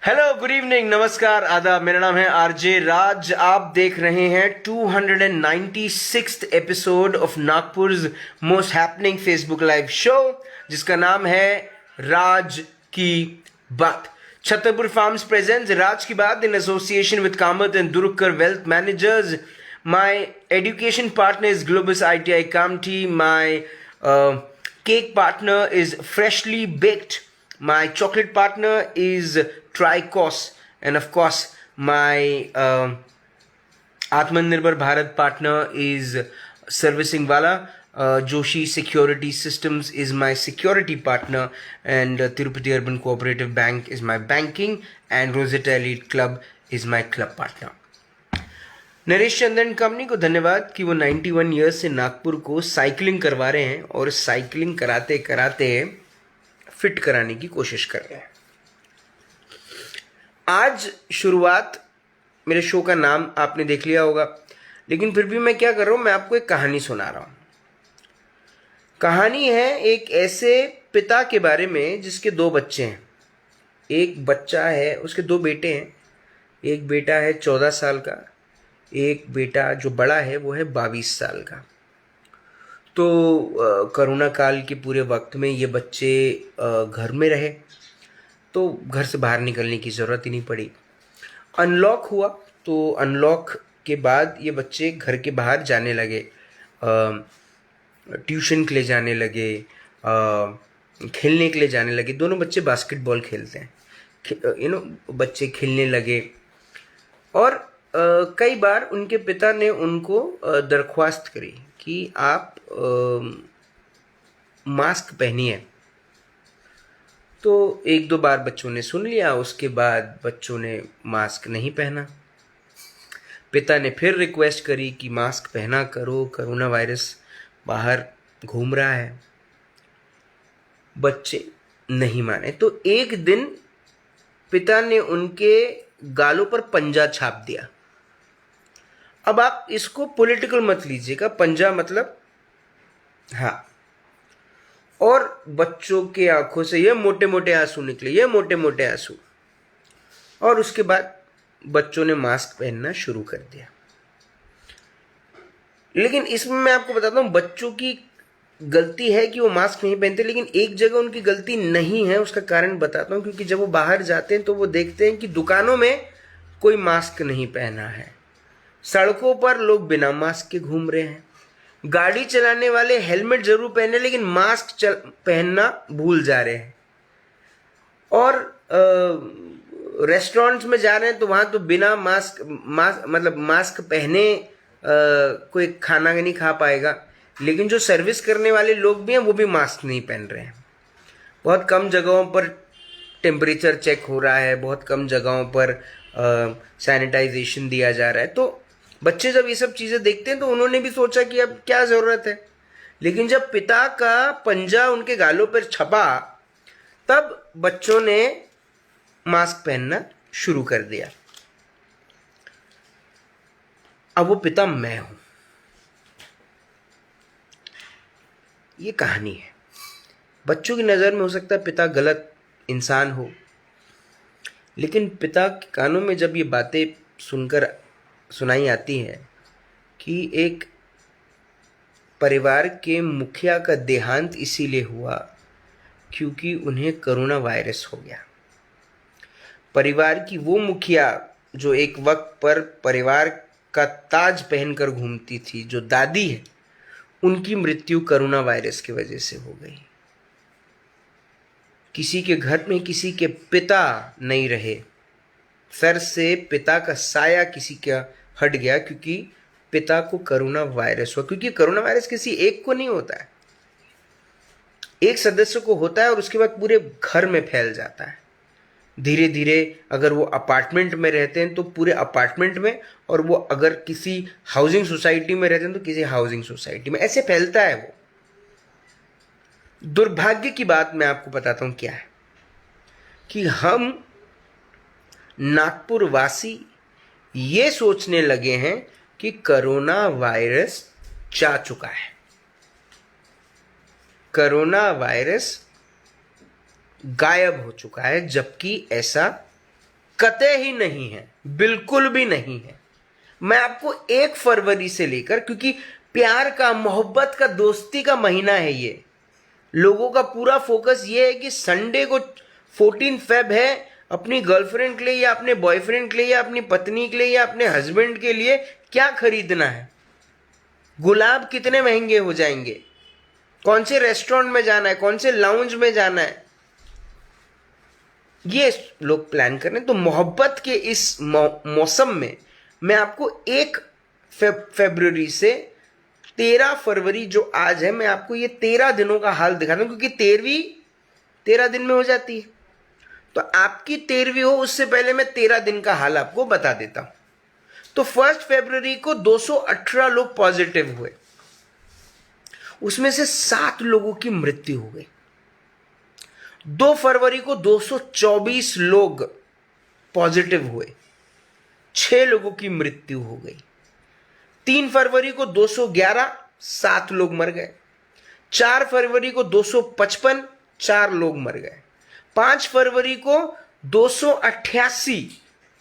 Hello, good evening, नमस्कार, आदाब। मेरा नाम है आरजे राज। आप देख रहे हैं 296th episode of Nagpur's most happening Facebook live show, जिसका नाम है राज की बात। छतरपुर फार्म्स प्रेजेंट्स राज की बात in association with Kamat and Durukkar wealth managers. My education partner is Globus ITI Kamthi. My cake partner is freshly baked. My chocolate partner is Tricos, and of course my Atmanirbhar Bharat partner is servicing wala. Joshi Security Systems is my security partner, and Tirupati Urban Cooperative Bank is my banking, and Rosetta Elite Club is my club partner. Naresh Chandan company को धन्यवाद कि वो 91 years से नागपुर को cycling करवा रहे हैं और साइकिलिंग कराते कराते फिट कराने की कोशिश कर रहे हैं। आज शुरुआत, मेरे शो का नाम आपने देख लिया होगा, लेकिन फिर भी मैं क्या कर रहा हूं, मैं आपको एक कहानी सुना रहा हूं। कहानी है एक ऐसे पिता के बारे में जिसके 2 बच्चे हैं। एक बच्चा है, उसके 2 बेटे हैं। एक बेटा है 14 साल का, एक बेटा जो बड़ा है वो है 22 साल का। तो कोरोना काल के पूरे वक्त में ये बच्चे घर में रहे, तो घर से बाहर निकलने की ज़रूरत ही नहीं पड़ी। अनलॉक हुआ, तो अनलॉक के बाद ये बच्चे घर के बाहर जाने लगे, ट्यूशन के लिए जाने लगे, खेलने के लिए जाने लगे। दोनों बच्चे बास्केटबॉल खेलते हैं, बच्चे खेलने लगे। और कई बार उनके पिता ने उनको दरख्वास्त करी कि आप मास्क पहनिए। तो 1-2 बार बच्चों ने सुन लिया, उसके बाद बच्चों ने मास्क नहीं पहना। पिता ने फिर रिक्वेस्ट करी कि मास्क पहना करो, कोरोना वायरस बाहर घूम रहा है। बच्चे नहीं माने। तो एक दिन पिता ने उनके गालों पर पंजा छाप दिया। अब आप इसको पॉलिटिकल मत लीजिएगा, पंजा मतलब हाँ। और बच्चों के आंखों से ये मोटे मोटे आंसू निकले, ये मोटे मोटे आंसू। और उसके बाद बच्चों ने मास्क पहनना शुरू कर दिया। लेकिन इसमें मैं आपको बताता हूं, बच्चों की गलती है कि वो मास्क नहीं पहनते, लेकिन एक जगह उनकी गलती नहीं है। उसका कारण बताता हूं, क्योंकि जब वो बाहर जाते हैं तो वो देखते हैं कि दुकानों में कोई मास्क नहीं पहना है, सड़कों पर लोग बिना मास्क के घूम रहे हैं, गाड़ी चलाने वाले हेलमेट जरूर पहने लेकिन मास्क पहनना भूल जा रहे हैं, और रेस्टोरेंट्स में जा रहे हैं तो वहां तो बिना मास्क पहने कोई खाना नहीं खा पाएगा। लेकिन जो सर्विस करने वाले लोग भी हैं वो भी मास्क नहीं पहन रहे हैं। बहुत कम जगहों पर टेम्परेचर चेक हो रहा है, बहुत कम जगहों पर सैनिटाइजेशन दिया जा रहा है। तो बच्चे जब ये सब चीज़ें देखते हैं तो उन्होंने भी सोचा कि अब क्या ज़रूरत है। लेकिन जब पिता का पंजा उनके गालों पर छपा, तब बच्चों ने मास्क पहनना शुरू कर दिया। अब वो पिता मैं हूं। ये कहानी है। बच्चों की नज़र में हो सकता है पिता गलत इंसान हो, लेकिन पिता के कानों में जब ये बातें सुनकर सुनाई आती है कि एक परिवार के मुखिया का देहांत इसीलिए हुआ क्योंकि उन्हें कोरोना वायरस हो गया। परिवार की वो मुखिया जो एक वक्त पर परिवार का ताज पहनकर घूमती थी, जो दादी है, उनकी मृत्यु कोरोना वायरस की वजह से हो गई। किसी के घर में किसी के पिता नहीं रहे, सर से पिता का साया किसी का हट गया क्योंकि पिता को कोरोना वायरस हुआ। क्योंकि कोरोना वायरस किसी एक को नहीं होता है, एक सदस्य को होता है और उसके बाद पूरे घर में फैल जाता है। धीरे धीरे अगर वो अपार्टमेंट में रहते हैं तो पूरे अपार्टमेंट में, और वो अगर किसी हाउसिंग सोसाइटी में रहते हैं तो किसी हाउसिंग सोसाइटी में, ऐसे फैलता है वो। दुर्भाग्य की बात मैं आपको बताता हूं क्या है, कि हम नागपुर वासी ये सोचने लगे हैं कि कोरोना वायरस जा चुका है, कोरोना वायरस गायब हो चुका है, जबकि ऐसा कतई ही नहीं है, बिल्कुल भी नहीं है। मैं आपको 1 फरवरी से लेकर, क्योंकि प्यार का, मोहब्बत का, दोस्ती का महीना है ये, लोगों का पूरा फोकस ये है कि संडे को 14 फेब है, अपनी गर्लफ्रेंड के लिए या अपने बॉयफ्रेंड के लिए या अपनी पत्नी के लिए या अपने हस्बैंड के लिए क्या खरीदना है, गुलाब कितने महंगे हो जाएंगे, कौन से रेस्टोरेंट में जाना है, कौन से लाउंज में जाना है, ये लोग प्लान कर रहे हैं। तो मोहब्बत के इस मौसम में मैं आपको 1 फरवरी से 13 फरवरी जो आज है, मैं आपको ये 13 दिनों का हाल दिखाता हूं, क्योंकि 13वीं 13 दिन में हो जाती है। तो आपकी 13वीं हो उससे पहले मैं 13 दिन का हाल आपको बता देता हूं। तो 1 फरवरी को 218 लोग पॉजिटिव हुए, उसमें से 7 लोगों की मृत्यु हो गई। 2 फरवरी को 224 लोग पॉजिटिव हुए, 6 लोगों की मृत्यु हो गई। 3 फरवरी को 211, 7 लोग मर गए। 4 फरवरी को 255, 4 लोग मर गए। 5 फरवरी को 288,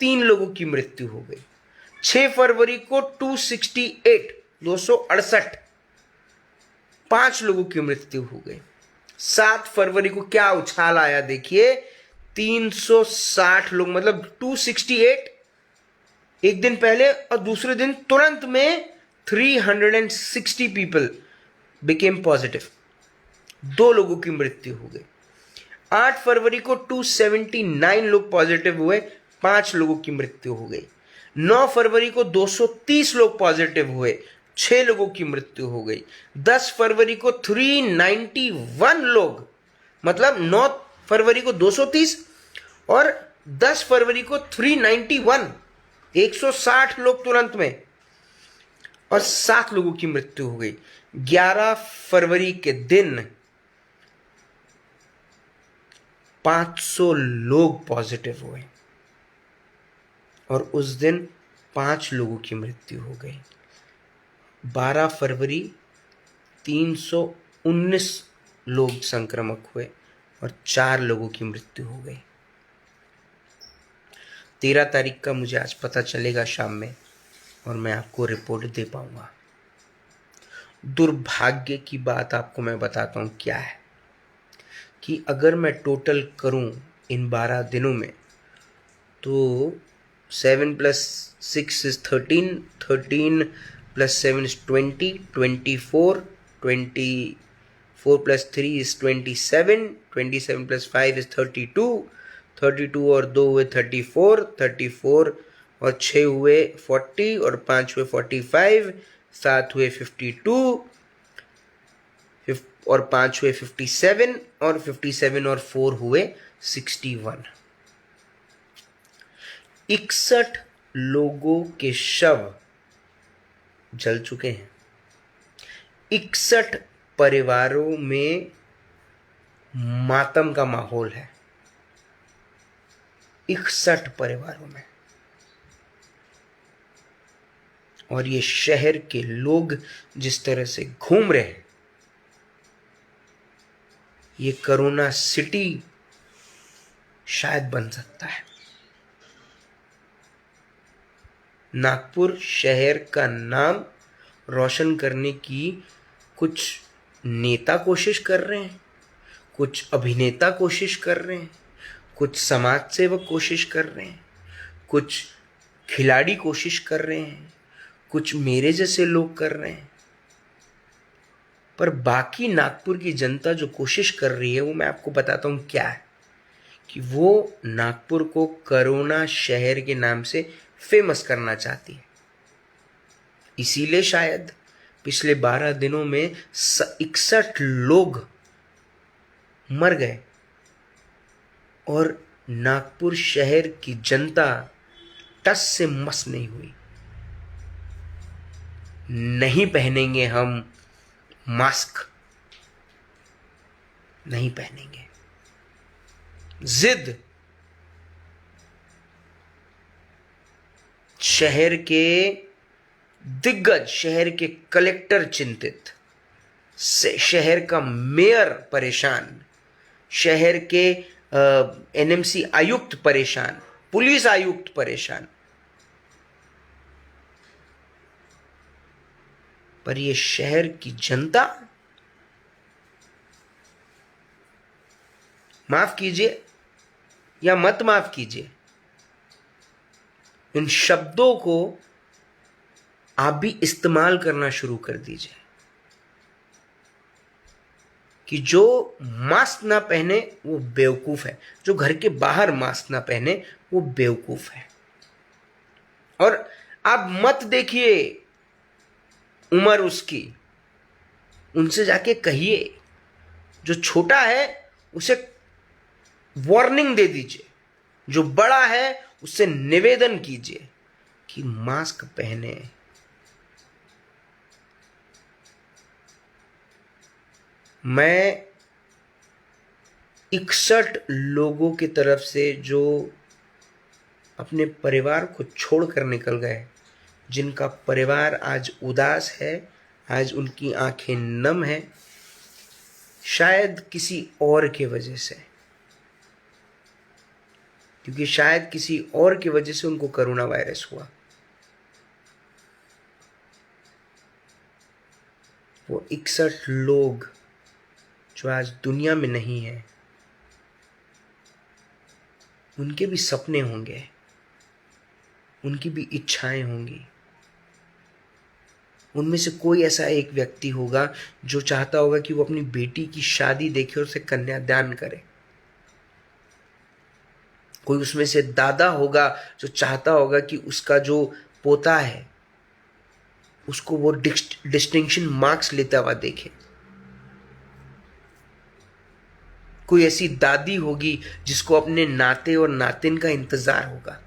3 लोगों की मृत्यु हो गई। 6 फरवरी को 268, 268, 5 लोगों की मृत्यु हो गई। 7 फरवरी को क्या उछाल आया देखिए, 360 लोग, मतलब 268 एक दिन पहले और दूसरे दिन तुरंत में 360 पीपल बिकेम पॉजिटिव, 2 लोगों की मृत्यु हो गई। 8 फरवरी को 279 लोग पॉजिटिव हुए, 5 लोगों की मृत्यु हो गई। 9 फरवरी को 230 लोग पॉजिटिव हुए, 6 लोगों की मृत्यु हो गई। 10 फरवरी को 391 लोग, मतलब 9 फरवरी को 230 और 10 फरवरी को 391, 160 लोग तुरंत में, और 7 लोगों की मृत्यु हो गई। 11 फरवरी के दिन 500 लोग पॉजिटिव हुए और उस दिन 5 लोगों की मृत्यु हो गई। 12 फरवरी 319 लोग संक्रमक हुए और 4 लोगों की मृत्यु हो गई। 13 तारीख का मुझे आज पता चलेगा शाम में और मैं आपको रिपोर्ट दे पाऊंगा। दुर्भाग्य की बात आपको मैं बताता हूं क्या है, कि अगर मैं टोटल करूं इन 12 दिनों में तो 7 + 6 is 13, 13 + 7 is 20, 24, 24 + 3 is 27, 27 + 5 is 32, 32 और 2 हुए 34, 34 और 6 हुए 40 और 5 हुए 45, 7 हुए 52 और 5 हुए 57 और 57 और 4 हुए 61। 61 लोगों के शव जल चुके हैं। 61 परिवारों में मातम का माहौल है, 61 परिवारों में। और ये शहर के लोग जिस तरह से घूम रहे हैं, ये कोरोना सिटी शायद बन सकता है। नागपुर शहर का नाम रोशन करने की कुछ नेता कोशिश कर रहे हैं, कुछ अभिनेता कोशिश कर रहे हैं, कुछ समाज सेवक कोशिश कर रहे हैं, कुछ खिलाड़ी कोशिश कर रहे हैं, कुछ मेरे जैसे लोग कर रहे हैं, पर बाकी नागपुर की जनता जो कोशिश कर रही है वो मैं आपको बताता हूँ क्या है, कि वो नागपुर को कोरोना शहर के नाम से फेमस करना चाहती है। इसीलिए शायद पिछले 12 दिनों में 61 लोग मर गए और नागपुर शहर की जनता टस से मस नहीं हुई। नहीं पहनेंगे हम मास्क, नहीं पहनेंगे, जिद। शहर के दिग्गज, शहर के कलेक्टर चिंतित, शहर का मेयर परेशान, शहर के एनएमसी आयुक्त परेशान, पुलिस आयुक्त परेशान, पर ये शहर की जनता, माफ कीजिए या मत माफ कीजिए, इन शब्दों को आप भी इस्तेमाल करना शुरू कर दीजिए कि जो मास्क ना पहने वो बेवकूफ है, जो घर के बाहर मास्क ना पहने वो बेवकूफ है। और आप मत देखिए उम्र उसकी, उनसे जाके कहिए, जो छोटा है उसे वार्निंग दे दीजिए, जो बड़ा है उससे निवेदन कीजिए कि मास्क पहने। मैं 61 लोगों की तरफ से जो अपने परिवार को छोड़कर निकल गए, जिनका परिवार आज उदास है, आज उनकी आंखें नम है, शायद किसी और के वजह से, क्योंकि शायद किसी और की वजह से उनको कोरोना वायरस हुआ। वो 61 लोग जो आज दुनिया में नहीं है, उनके भी सपने होंगे, उनकी भी इच्छाएं होंगी। उनमें से कोई ऐसा एक व्यक्ति होगा जो चाहता होगा कि वो अपनी बेटी की शादी देखे और उसे कन्यादान करे। कोई उसमें से दादा होगा जो चाहता होगा कि उसका जो पोता है उसको वो डिस्टिंक्शन मार्क्स लेता हुआ देखे। कोई ऐसी दादी होगी जिसको अपने नाते और नातिन का इंतजार होगा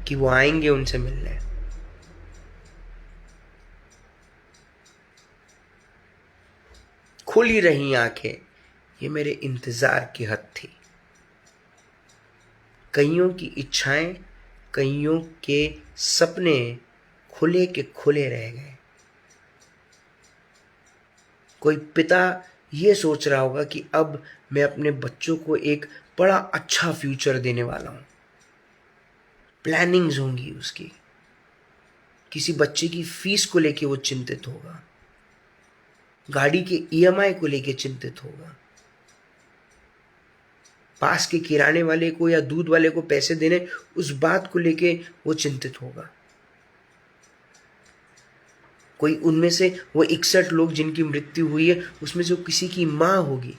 कि वो आएंगे उनसे मिलने। खुली रही आंखें, ये मेरे इंतजार की हद थी। कईयों की इच्छाएं, कईयों के सपने खुले के खुले रह गए। कोई पिता ये सोच रहा होगा कि अब मैं अपने बच्चों को एक बड़ा अच्छा फ्यूचर देने वाला हूं, प्लानिंग्स होंगी उसकी। किसी बच्चे की फीस को लेके वो चिंतित होगा, गाड़ी के ईएमआई को लेके चिंतित होगा, पास के किराने वाले को या दूध वाले को पैसे देने उस बात को लेके वो चिंतित होगा। कोई उनमें से वो 61 लोग जिनकी मृत्यु हुई है उसमें से किसी की मां होगी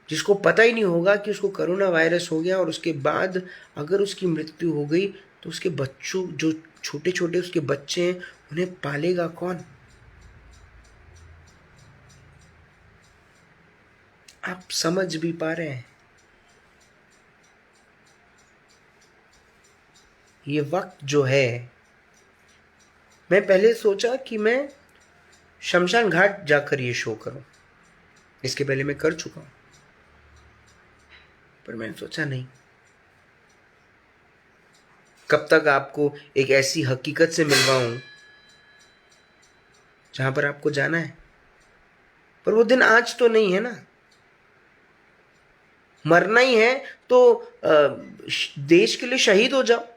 जिसको पता ही नहीं होगा कि उसको कोरोना वायरस हो गया, और उसके बाद अगर उसकी मृत्यु हो गई तो उसके बच्चों, जो छोटे छोटे उसके बच्चे हैं, उन्हें पालेगा कौन? आप समझ भी पा रहे हैं? ये वक्त जो है, मैं पहले सोचा कि मैं शमशान घाट जाकर ये शो करूं, इसके पहले मैं कर चुका हूं, पर मैंने सोचा नहीं, कब तक आपको एक ऐसी हकीकत से मिलवाऊं जहां पर आपको जाना है। पर वो दिन आज तो नहीं है ना। मरना ही है तो देश के लिए शहीद हो जाओ।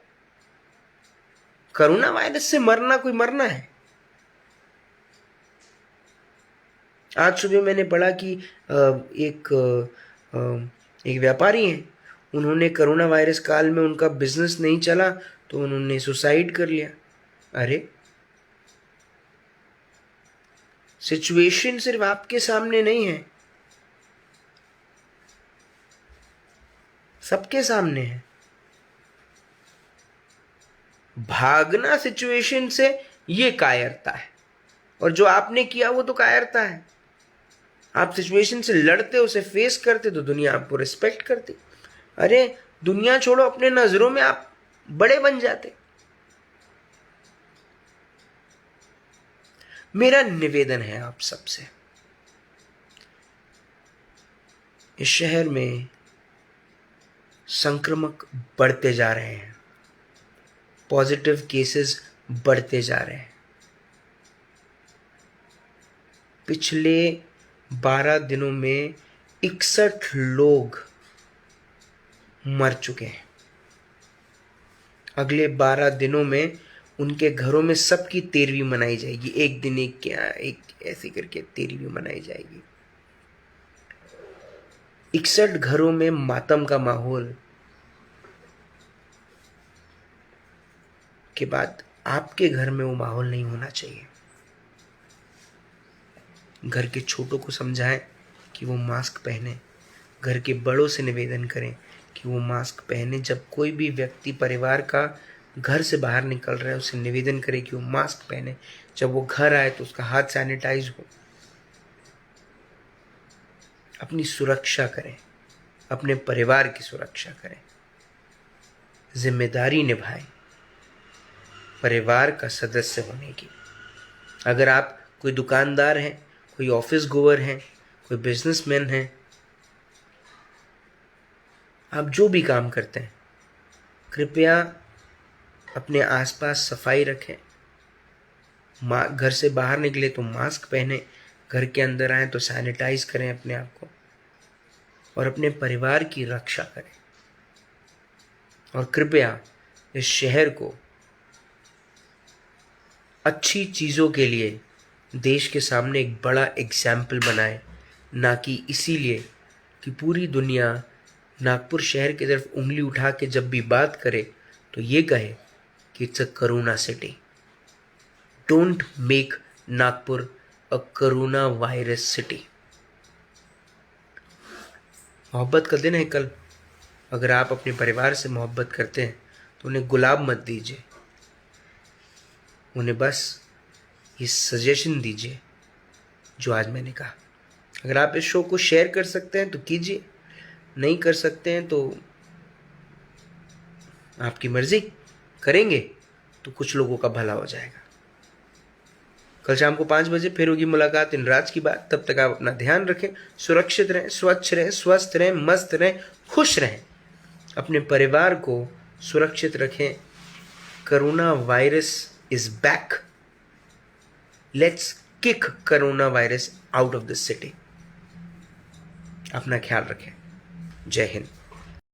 कोरोना वायरस से मरना कोई मरना है? आज सुबह मैंने पढ़ा कि एक व्यापारी हैं, उन्होंने कोरोना वायरस काल में उनका बिजनेस नहीं चला तो उन्होंने सुसाइड कर लिया। अरे, सिचुएशन सिर्फ आपके सामने नहीं है, सबके सामने है। भागना सिचुएशन से ये कायरता है, और जो आपने किया वो तो कायरता है। आप सिचुएशन से लड़ते, उसे फेस करते तो दुनिया आपको रिस्पेक्ट करती। अरे दुनिया छोड़ो, अपने नजरों में आप बड़े बन जाते। मेरा निवेदन है आप सबसे, इस शहर में संक्रमक बढ़ते जा रहे हैं, पॉजिटिव केसेस बढ़ते जा रहे हैं। पिछले 12 दिनों में 61 लोग मर चुके हैं। अगले 12 दिनों में उनके घरों में सबकी 13वीं मनाई जाएगी। एक दिन एक क्या, एक ऐसे करके 13वीं मनाई जाएगी। 61 घरों में मातम का माहौल के बाद आपके घर में वो माहौल नहीं होना चाहिए। घर के छोटों को समझाएं कि वो मास्क पहने। घर के बड़ों से निवेदन करें कि वो मास्क पहने। जब कोई भी व्यक्ति परिवार का घर से बाहर निकल रहा है, उसे निवेदन करें कि वो मास्क पहने। जब वो घर आए तो उसका हाथ सैनिटाइज हो। अपनी सुरक्षा करें, अपने परिवार की सुरक्षा करें, जिम्मेदारी निभाएं परिवार का सदस्य होने की। अगर आप कोई दुकानदार हैं, कोई ऑफिस गोअर हैं, कोई बिजनेसमैन हैं, आप जो भी काम करते हैं, कृपया अपने आसपास सफाई रखें। घर से बाहर निकले तो मास्क पहने, घर के अंदर आए तो सैनिटाइज करें अपने आप को और अपने परिवार की रक्षा करें। और कृपया इस शहर को अच्छी चीज़ों के लिए देश के सामने एक बड़ा एग्जाम्पल बनाए, ना कि इसीलिए कि पूरी दुनिया नागपुर शहर की तरफ उंगली उठा के जब भी बात करे तो ये कहे कि it's a corona city. Don't make Nagpur a corona virus city. मोहब्बत का दिन है कल। अगर आप अपने परिवार से मोहब्बत करते हैं तो उन्हें गुलाब मत दीजिए, उन्हें बस ये सजेशन दीजिए जो आज मैंने कहा। अगर आप इस शो को शेयर कर सकते हैं तो कीजिए, नहीं कर सकते हैं तो आपकी मर्जी। करेंगे तो कुछ लोगों का भला हो जाएगा। कल शाम को 5 बजे फिर होगी मुलाकात इन राज की बात। तब तक आप अपना ध्यान रखें, सुरक्षित रहें, स्वच्छ रहें, स्वस्थ रहें, मस्त रहें, खुश रहें। अपने परिवार को सुरक्षित रखें। Corona virus is back. Let's kick corona virus out of the city. अपना ख्याल रखें। जय हिंद।